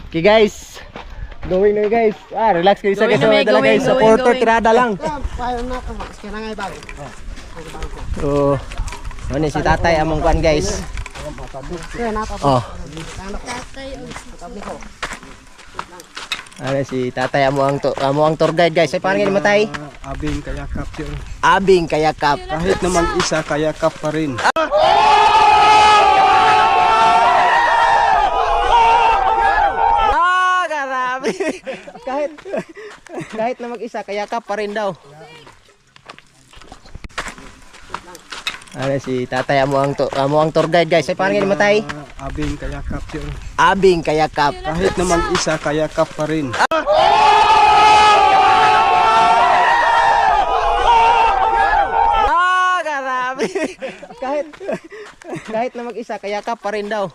Okay guys, going na guys. Relax kayo sa guys. Dala guys, sa porto tirada lang. So, ano si tatay among kuan guys. Oh. Ano si tatay amo ang tour guide guys. Ay paano nga matay? Abing kayakap yun. Abing kayakap. Kahit naman isa kayakap pa rin. Grabe. kahit na mag-isa kayakap pa rin daw. Ano si tatay amo ang tour guide guys. Ay paano nga matay? Abing kayakap yun. Abing kayakap. Kahit naman isa kayakap pa rin. Grabe. kahit na mag-isa kayakap pa rin daw.